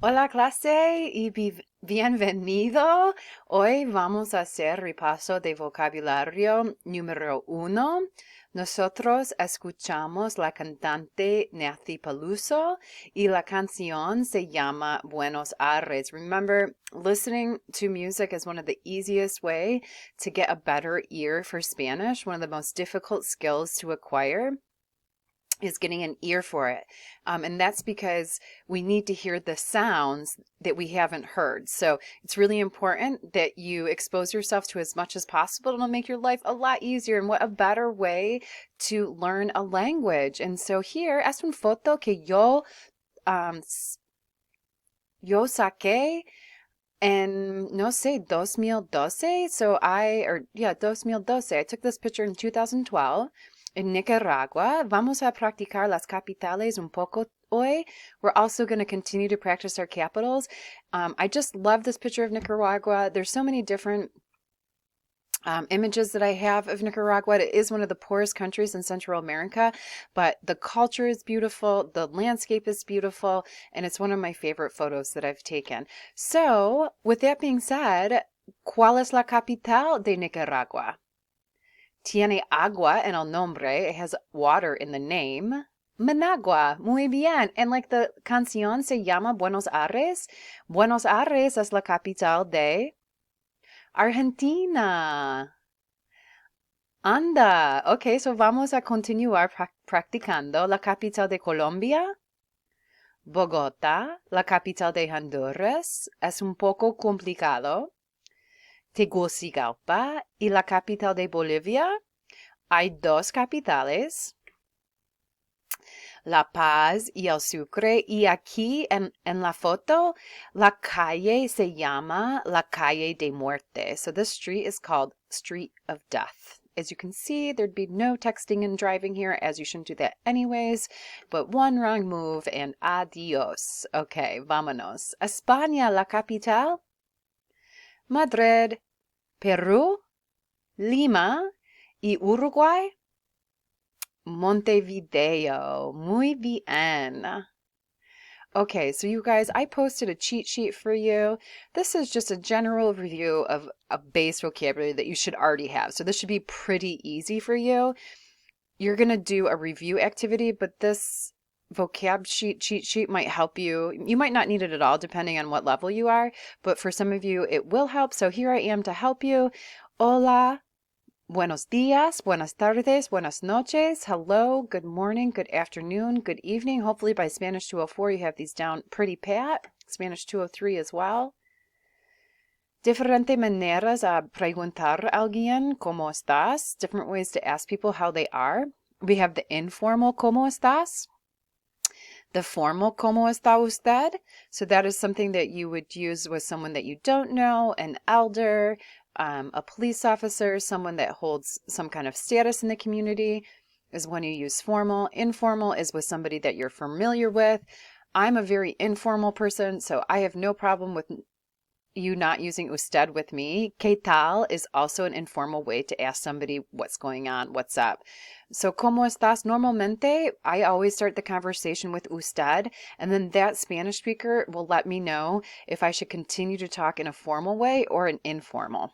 Hola clase y bienvenido. Hoy vamos a hacer repaso de vocabulario número 1. Nosotros escuchamos la cantante Nathy Peluso y la canción se llama Buenos Aires. Remember, listening to music is one of the easiest way to get a better ear for Spanish. One of the most difficult skills to acquire is getting an ear for it. And that's because we need to hear the sounds that we haven't heard. So it's really important that you expose yourself to as much as possible. It'll make your life a lot easier. And what a better way to learn a language. And so here, es un foto que yo saqué en, no sé, 2012. 2012. I took this picture in 2012. In Nicaragua. Vamos a practicar las capitales un poco hoy. We're also going to continue to practice our capitals. I just love this picture of Nicaragua. There's so many different images that I have of Nicaragua. It is one of the poorest countries in Central America, but the culture is beautiful, the landscape is beautiful, and it's one of my favorite photos that I've taken. So, with that being said, ¿cuál es la capital de Nicaragua? Tiene agua en el nombre. It has water in the name. Managua. Muy bien. And like the canción se llama Buenos Aires. Buenos Aires es la capital de Argentina. Anda. Okay, so vamos a continuar practicando. La capital de Colombia. Bogotá. La capital de Honduras. Es un poco complicado. Tegucigalpa y la capital de Bolivia. Hay dos capitales, La Paz y el Sucre. Y aquí en la foto, la calle se llama la calle de muerte. So this street is called Street of Death. As you can see, there'd be no texting and driving here, as you shouldn't do that anyways. But one wrong move and adios. Okay, vámonos. España, la capital. Madrid, Perú, Lima y Uruguay. Montevideo. Muy bien. Okay, so you guys, I posted a cheat sheet for you. This is just a general review of a base vocabulary that you should already have. So this should be pretty easy for you. You're going to do a review activity, but this vocab cheat sheet might help you. You might not need it at all, depending on what level you are, but for some of you, it will help. So here I am to help you. Hola. Buenos días, buenas tardes, buenas noches, hello, good morning, good afternoon, good evening. Hopefully by Spanish 204 you have these down pretty pat. Spanish 203 as well. Diferentes maneras a preguntar a alguien cómo estás. Different ways to ask people how they are. We have the informal cómo estás. The formal cómo está usted. So that is something that you would use with someone that you don't know, an elder, a police officer, someone that holds some kind of status in the community is when you use formal. Informal is with somebody that you're familiar with. I'm a very informal person, so I have no problem with you not using usted with me. ¿Qué tal is also an informal way to ask somebody what's going on, what's up. So, ¿cómo estás? Normalmente, I always start the conversation with usted, and then that Spanish speaker will let me know if I should continue to talk in a formal way or an informal.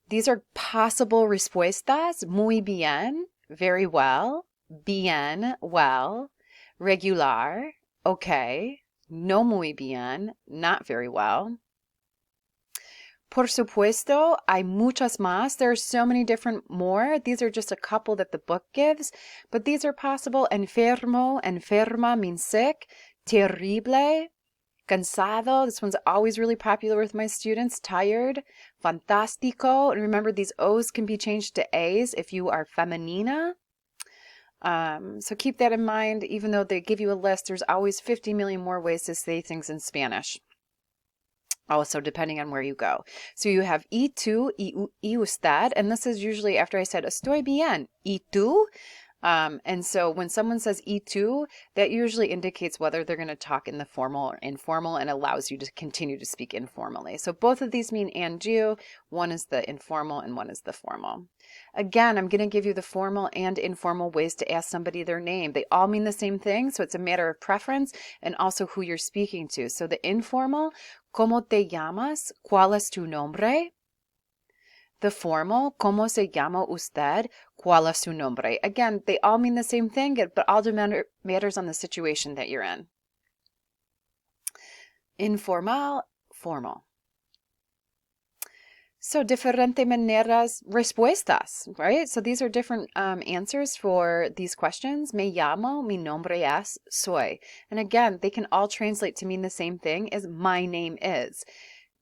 These are possible respuestas. Muy bien, very well. Bien, well. Regular, okay. No muy bien, not very well. Por supuesto, hay muchas más. There are so many different more. These are just a couple that the book gives, but these are possible. Enfermo, enferma means sick. Terrible, cansado. This one's always really popular with my students. Tired. Fantástico. And remember, these O's can be changed to A's if you are femenina. So keep that in mind. Even though they give you a list, there's always 50 million more ways to say things in Spanish. Also, depending on where you go. So you have y tú, y usted, and this is usually after I said estoy bien. Y tú? And so when someone says y tú, that usually indicates whether they're going to talk in the formal or informal and allows you to continue to speak informally. So both of these mean and you. One is the informal and one is the formal. Again, I'm going to give you the formal and informal ways to ask somebody their name. They all mean the same thing, so it's a matter of preference and also who you're speaking to. So the informal, ¿Cómo te llamas? ¿Cuál es tu nombre? The formal, ¿Cómo se llama usted? ¿Cuál es su nombre? Again, they all mean the same thing, but all matters on the situation that you're in. Informal, formal. So diferente maneras, respuestas, right? So these are different answers for these questions. Me llamo, mi nombre es, soy. And again, they can all translate to mean the same thing as my name is.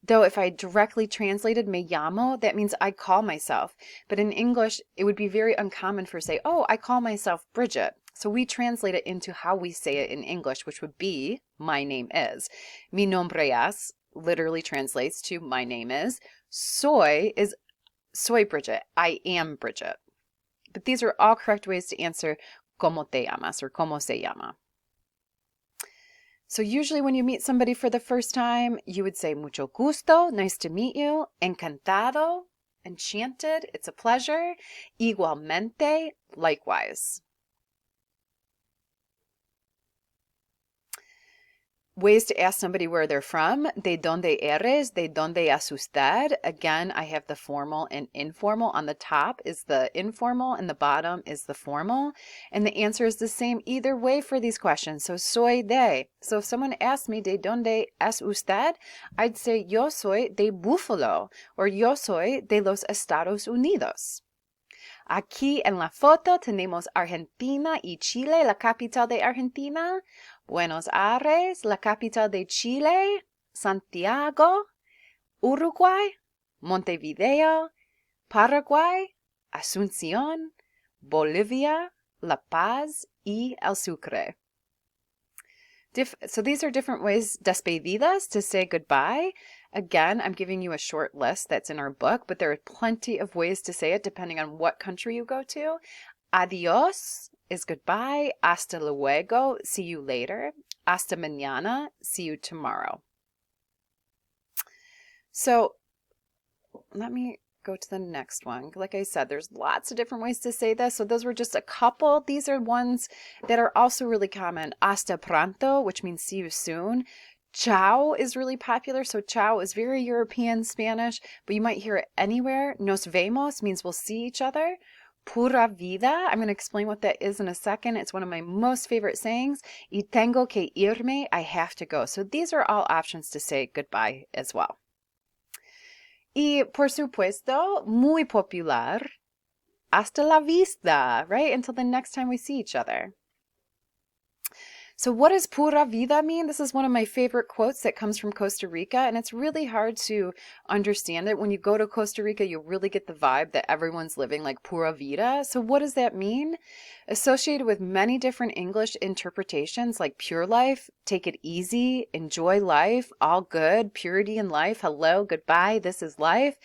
Though if I directly translated me llamo, that means I call myself. But in English, it would be very uncommon for say, oh, I call myself Bridget. So we translate it into how we say it in English, which would be my name is. Mi nombre es literally translates to my name is. Soy is soy Bridget. I am Bridget. But these are all correct ways to answer ¿Cómo te llamas? Or ¿Cómo se llama? So usually when you meet somebody for the first time, you would say mucho gusto, nice to meet you, encantado, enchanted, it's a pleasure, igualmente, likewise. Ways to ask somebody where they're from. ¿De dónde eres? ¿De dónde es usted? Again, I have the formal and informal. On the top is the informal and the bottom is the formal. And the answer is the same either way for these questions. So soy de. So if someone asked me, ¿de dónde es usted? I'd say, yo soy de Buffalo, or yo soy de los Estados Unidos. Aquí en la foto tenemos Argentina y Chile, la capital de Argentina, Buenos Aires, la capital de Chile, Santiago, Uruguay, Montevideo, Paraguay, Asunción, Bolivia, La Paz y El Sucre. So these are different ways, despedidas, to say goodbye. Again, I'm giving you a short list that's in our book, but there are plenty of ways to say it depending on what country you go to. Adios is goodbye. Hasta luego, see you later. Hasta mañana, see you tomorrow. So let me go to the next one. Like I said, there's lots of different ways to say this. So those were just a couple. These are ones that are also really common. Hasta pronto, which means see you soon. Ciao is really popular. So ciao is very European Spanish, but you might hear it anywhere. Nos vemos means we'll see each other. Pura vida, I'm going to explain what that is in a second. It's one of my most favorite sayings. Y tengo que irme, I have to go. So these are all options to say goodbye as well. Y por supuesto, muy popular, hasta la vista, right? Until the next time we see each other. So what does pura vida mean? This is one of my favorite quotes that comes from Costa Rica, and it's really hard to understand it. When you go to Costa Rica, you really get the vibe that everyone's living like pura vida. So what does that mean? Associated with many different English interpretations like pure life, take it easy, enjoy life, all good, purity in life, hello, goodbye, this is life,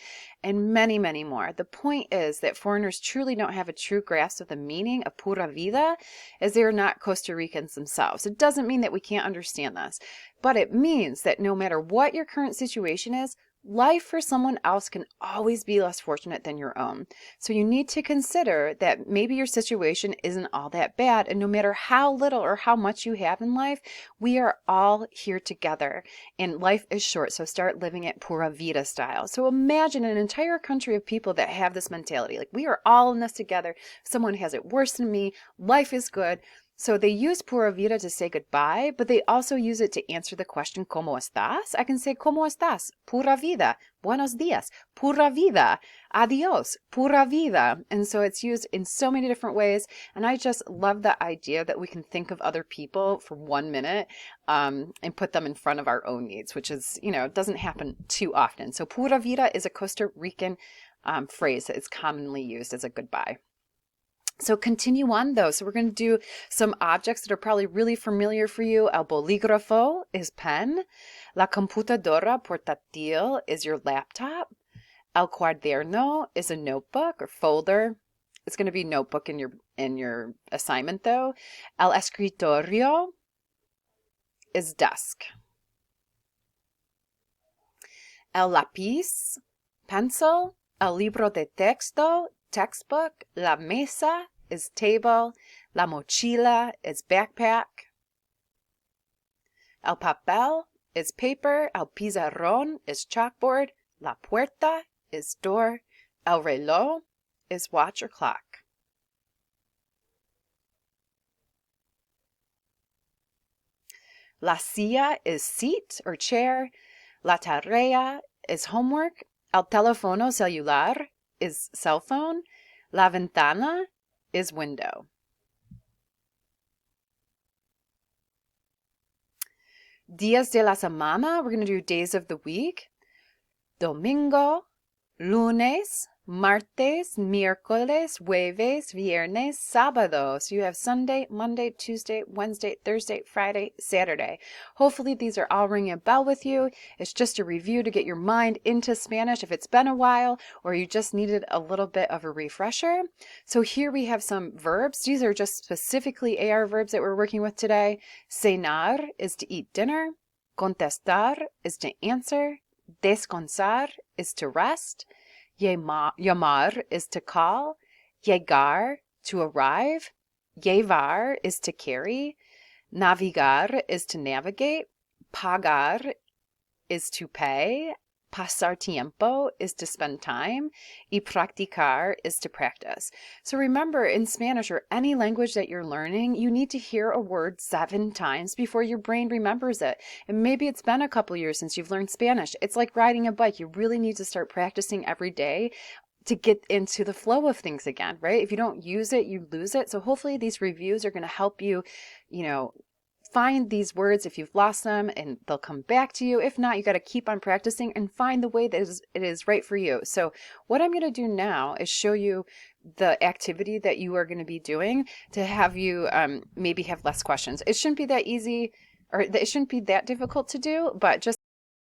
and many, many more. The point is that foreigners truly don't have a true grasp of the meaning of pura vida, as they are not Costa Ricans themselves. It doesn't mean that we can't understand this, but it means that no matter what your current situation is, life for someone else can always be less fortunate than your own. So you need to consider that maybe your situation isn't all that bad, and no matter how little or how much you have in life, we are all here together, and life is short, so start living it pura vida style. So imagine an entire country of people that have this mentality, like we are all in this together. Someone has it worse than me, life is good. So they use pura vida to say goodbye, but they also use it to answer the question, ¿Cómo estás? I can say, ¿Cómo estás? Pura vida. Buenos días. Pura vida. Adios. Pura vida. And so it's used in so many different ways. And I just love the idea that we can think of other people for 1 minute and put them in front of our own needs, which is, doesn't happen too often. So pura vida is a Costa Rican phrase that is commonly used as a goodbye. So continue on though. So we're going to do some objects that are probably really familiar for you. El bolígrafo is pen. La computadora portátil is your laptop. El cuaderno is a notebook or folder. It's going to be notebook in your assignment though. El escritorio is desk. El lápiz, pencil. El libro de texto, textbook. La mesa is table. La mochila is backpack. El papel is paper. El pizarrón is chalkboard. La puerta is door. El reloj is watch or clock. La silla is seat or chair. La tarea is homework. El teléfono celular is cell phone. La ventana is window. Días de la semana, we're going to do days of the week. Domingo, lunes, martes, miércoles, jueves, viernes, sábado. So you have Sunday, Monday, Tuesday, Wednesday, Thursday, Friday, Saturday. Hopefully these are all ringing a bell with you. It's just a review to get your mind into Spanish if it's been a while or you just needed a little bit of a refresher. So here we have some verbs. These are just specifically AR verbs that we're working with today. Cenar is to eat dinner. Contestar is to answer. Descansar is to rest. Llamar is to call. Llegar, to arrive. Llevar is to carry. Navegar is to navigate. Pagar is to pay. Pasar tiempo is to spend time. Y practicar is to practice. So remember, in Spanish or any language that you're learning, you need to hear a word 7 times before your brain remembers it. And maybe it's been a couple years since you've learned Spanish. It's like riding a bike. You really need to start practicing every day to get into the flow of things again, right? If you don't use it, you lose it. So hopefully these reviews are going to help you, find these words if you've lost them, and they'll come back to you. If not, you got to keep on practicing and find the way that it is right for you. So what I'm going to do now is show you the activity that you are going to be doing to have you maybe have less questions. It shouldn't be that easy, or it shouldn't be that difficult to do, but just